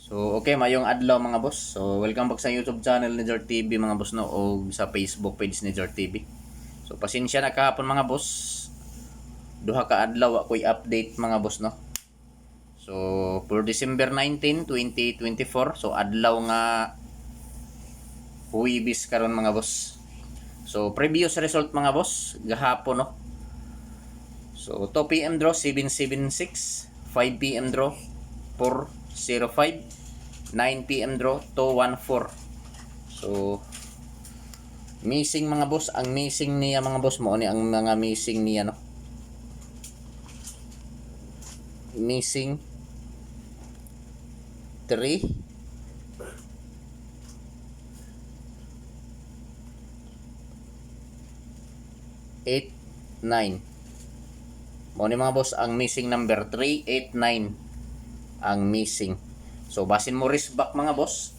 So, okay, mayong adlaw mga boss. So, welcome back sa YouTube channel ni Jart TV mga boss no o sa Facebook page ni Jart TV. So, pasensya na kahapon mga boss. Duha ka adlaw ako'y update mga boss no. So, for December 19, 2024, so adlaw nga Huwebes karon mga boss. So, previous result mga boss gahapon no. So, 2 PM draw 776, 5 PM draw 405, 9 PM draw 214. So missing mga boss, ang missing niya mga boss mo ni ang mga missing niya no. Missing 3 8 9. Mo ni mga boss ang missing number 3 8 9 ang missing. So basin mo risk back mga boss.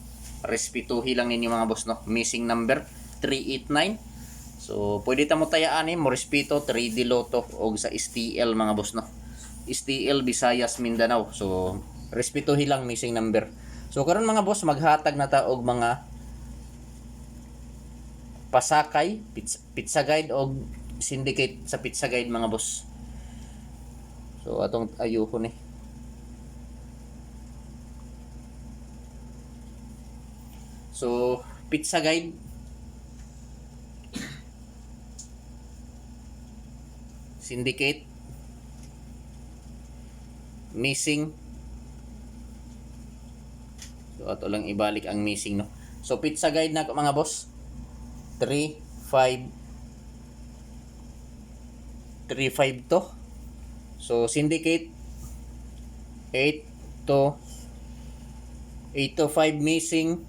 Respetuhi lang ninyo mga boss no. Missing number 389. So pwede ta mo tayaan mo respeto 3D Lotto og sa STL mga boss no. STL Visayas Mindanao. So respetuhi lang missing number. So karon mga boss maghatag na ta og mga pasakay, pizza guide og syndicate sa pizza guide mga boss. So atong ayuho ni. So, pizza guide. Syndicate. Missing. So, ato lang ibalik ang missing, no? So, pizza guide na mga boss. 3, 5. 3, 5 to. So, syndicate. 8 to 8 to 5 missing.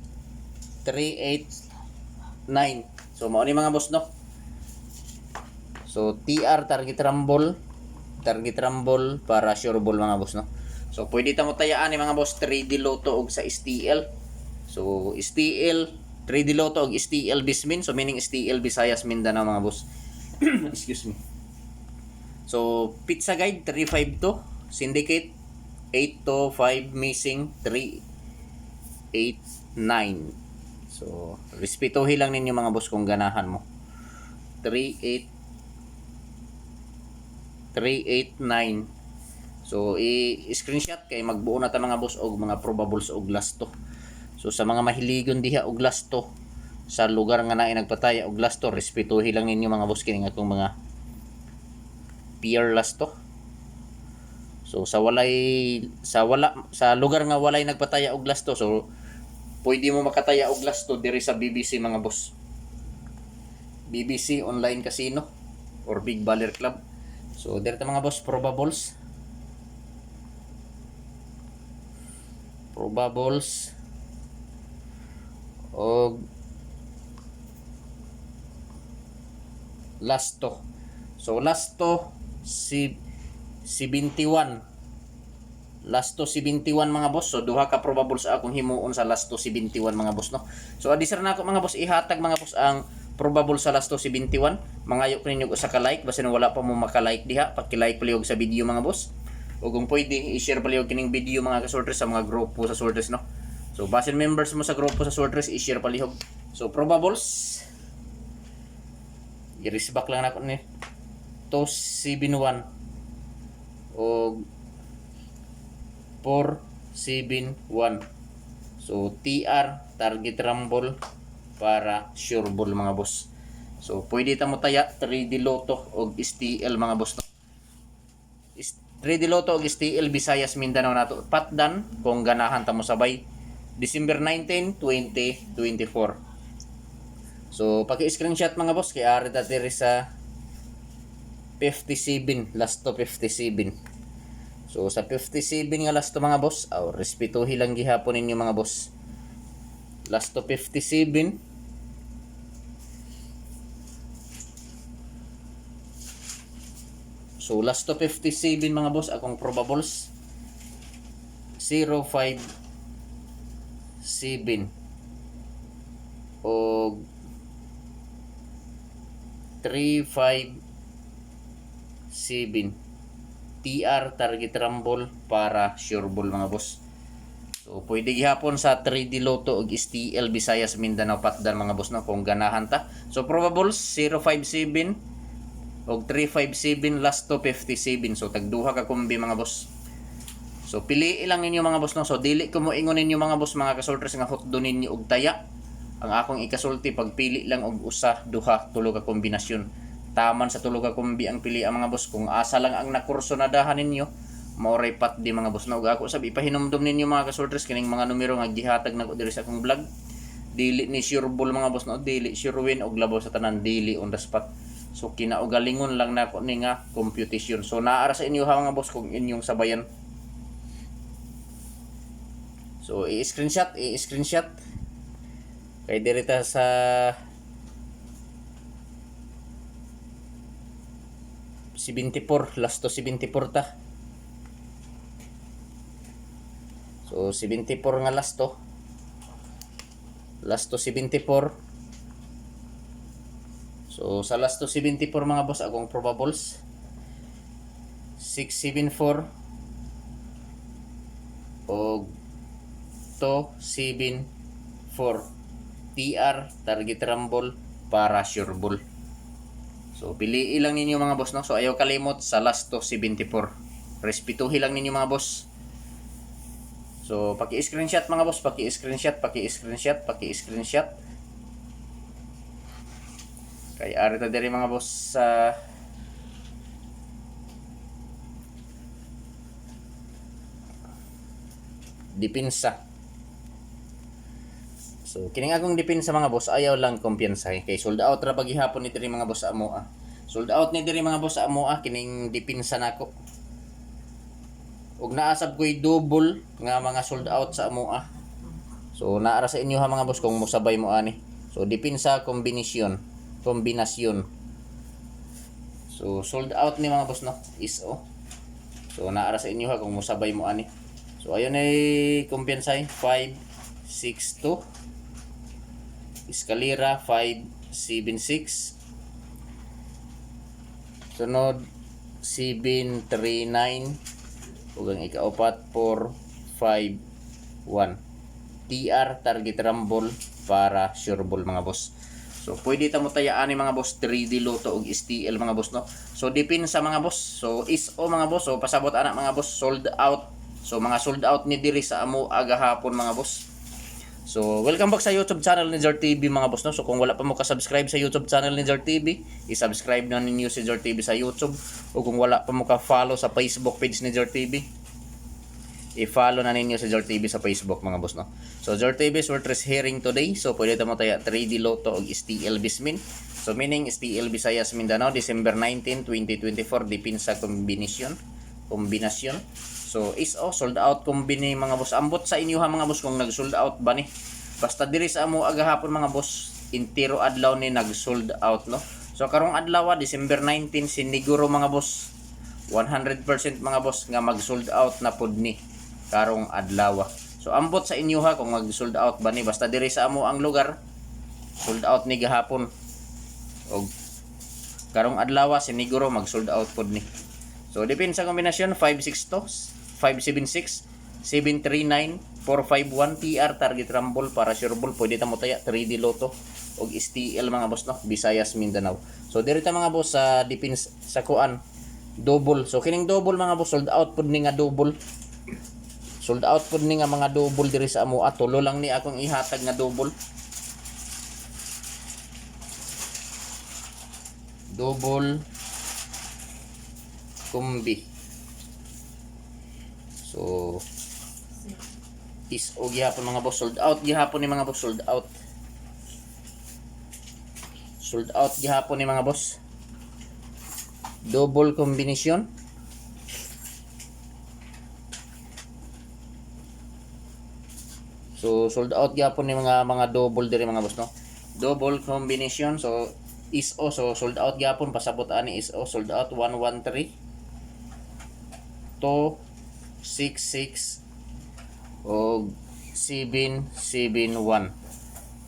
389. So mao ni mga boss no. So TR target rumble para sure ball mga boss no. So pwede ta mo tayaan ni mga boss 3D Lotto og sa STL. So STL 3D Lotto og STL Bismin, so meaning STL Visayas Mindanao mga boss. Excuse me. So pizza guide 352, syndicate 8 to 5 missing 389. So, respetuhin lang ninyo mga boss kung ganahan mo. 389. So, i-screenshot kay magbuo na ta mga boss og mga probables og last to. So, sa mga mahiligon diha og last to, sa lugar nga naay nagpataya og last to, respetuhin lang ninyo mga boss kining atong mga peer last to. So, sa lugar nga walay nagpataya og last to, so pwede mo makataya og last to diri sa BBC mga boss. BBC Online Casino or Big Baller Club. So diri ta mga boss probables. Og last to. So last to si 71. Last to 71 mga boss. So duha ka probable sa akong himuon sa last to 71 mga boss no. So adisar na ako mga boss ihatag mga boss ang probable sa last to 71. Mangayo ko ninyo usa ka like basin wala pa mo maka-like diha, paki-like paliog sa video mga boss. O kung pwede i-share paliog kining video mga ka-sorters sa mga grupo sa sorters no. So basin members mo sa grupo sa sorters i-share palihog. So probables i-risk back lang nako ni 271 o 471. So TR target rumble para sure ball mga boss. So pwede ta mo taya 3D Lotto og STL mga boss no. 3D Lotto og STL Visayas Mindanao nato patdan kung ganahan ta mo sabay December 19, 2024. So paki-screenshot mga boss kay ari ta diri sa 57 last to 57. So sa 57 nga last to mga boss, respetuhi lang gihapon ninyo mga boss. Last to 57. So last to 57 mga boss akong probables 057 o 357. TR target rumble para sure ball mga boss. So So pwede gihapon sa 3D Lotto ug STL Visayas Mindanao Patdan mga boss no kung ganahan ta. So probables 057 ug 357 last to 57. So tagduha ka kombi mga boss. So pili lang ninyo mga boss no. So dili ko mo ingon ninyo mga boss mga kasulters nga hotdo ninyo og taya. Ang akong ikasulti pagpili lang og usa, duha, tulo ka kombinasyon. Taman sa tulo ka kombi ang pili ang mga boss. Kung asa lang ang nakurso na dahan ninyo, maoray pat di mga boss na. Ug ako sabi ipahinumdum ninyo mga kasulters kining mga numero nga gihatag nako diri sa akong vlog. Dili ni sure ball mga boss no, dili sure win og labaw sa tanan, dili on the spot. So kinaugalingon lang nako ni nga computation. So naara sa inyo ha mga boss kung inyong sabayan. So i-screenshot kay dirita sa si 24 last to 74 ta. So 74 nga last to 74. So sa last to 74 mga boss akong probables 674 o 274 TR target rumble para sure ball. So pili lang ninyo mga boss no. So ayaw kalimot sa last to 74. Respetuhi lang ninyo mga boss. So paki-screenshot mga boss, paki-screenshot. Kay ari ta diri mga boss sa depensa. So kining akong depensa mga boss ayaw lang kumpiyansa kay sold out ra paghihapon ni diri mga boss sa amo. Sold out ni diri mga boss sa amo kining depensa nako. Ug naasab ko'y double nga mga sold out sa amo. So naara sa inyo ha mga boss kung mosabay mo ani. So depensa kombinasyon. So sold out ni mga boss no ISO. So naara sa inyo ha kung mosabay mo ani. So ayon ay kumpiyansa 562 Escalera 576 sunod 739 ug ang ikaapat 451 TR target rumble para sure ball mga boss. So pwede ta mo tayaan ni mga boss 3D Lotto ug STL mga boss no. So depende sa mga boss. So ISO mga boss. So pasabot ana mga boss sold out. So mga sold out ni diri sa amo agahapon mga boss. So welcome back sa YouTube channel ni Jar TV mga boss no. So kung wala pa mo ka-subscribe sa YouTube channel ni Jar TV, i-subscribe na ninyo si Jar TV sa YouTube. O kung wala pa mo ka-follow sa Facebook page ni Jar TV, i-follow na ninyo si Jar TV sa Facebook mga boss no. So Jar TV is worth hearing today. So pwede ta mo taya 3D Lotto ug STL Bismin. So meaning STL Visayas Mindanao December 19, 2024 depensa kombinasyon. So ISO sold out kombini mga boss. Ambot sa inyo ha mga boss kung nag-sold out ba ni. Basta diri sa amo agahapon mga boss, intiro adlaw ni nag-sold out no. So karong adlaw December 19 siniguro mga boss 100% mga boss nga mag-sold out na pud ni karong adlaw. So ambot sa inyo ha kung mag-sold out ba ni, basta diri sa amo ang lugar sold out ni gahapon. Og karong adlaw siniguro mag-sold out pud ni. So depende sa kombinasyon 562 576 739 451 TR target rumble para sure ball. Pwede ta mo taya 3D Lotto og STL mga boss no Visayas Mindanao. So diri ta mga boss sa depends sa kuan double. So kining double mga boss sold out pud ni nga double. Sold out pud ni nga mga double diri sa amo. Tulo lang ni akong ihatag nga double. Double kombi. So ISO gihapon mga boss, sold out gihapon ni mga boss, sold out gihapon ni mga boss. Double combination. So sold out gihapon ni mga double diri mga boss no. Double combination. So ISO so sold out gihapon, pasabot ani ISO sold out 113 266 o 771.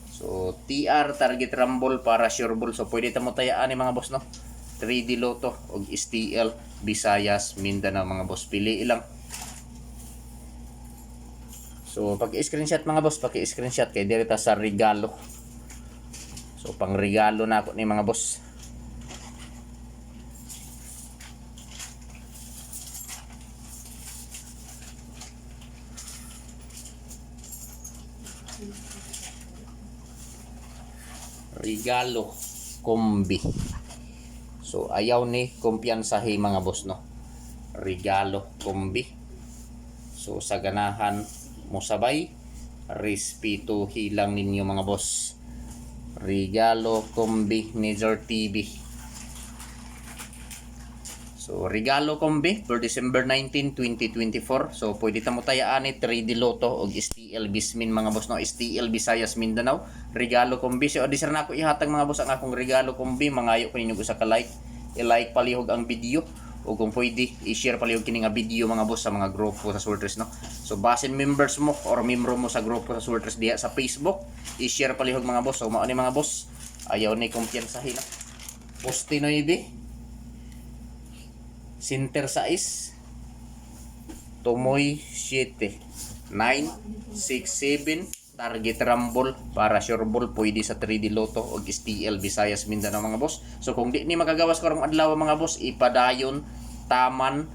So TR target rumble para sure ball. So pwede ta mo tayaan ni mga boss no 3D Lotto og STL Visayas Mindanao mga boss, pili lang. So pag screenshot mga boss, paki-screenshot kay direta sa regalo. So pang regalo na ako ni mga boss. Regalo kombi. So ayaw ni kumpiyansahi mga boss no. Regalo kombi. So sa ganahan mo sabay, respeto hilang ninyo mga boss. Regalo kombi Nizar TV. So regalo kombi for December 19, 2024. So pwede ta mo tayaan ni 3D Lotto og STL Bismin mga boss no. STL Visayas Mindanao. Regalo kombi. So di sir na ako ihatag mga boss ang akong regalo kombi. Mangayo ko ninyo usa ka like. I-like palihog ang video. O kung pwede, i-share palihog kini nga video mga boss sa mga grupo sa Swertres no. So basin members mo or membro mo sa grupo sa Swertres diha sa Facebook, i-share palihog mga boss. So mao ni mga boss, ayaw ni kumpiyansahin na. Poste 9, Center 6, Tumoy 7, 9, 6, 7, target rumble para sure ball pwede sa 3D Lotto o STL Visayas Mindanao mga boss. So kung di ni magagawas karong adlaw mga boss, ipadayon taman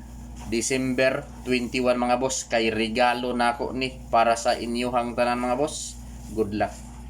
December 21 mga boss kay regalo nako ni para sa inyuhang tanan mga boss. Good luck.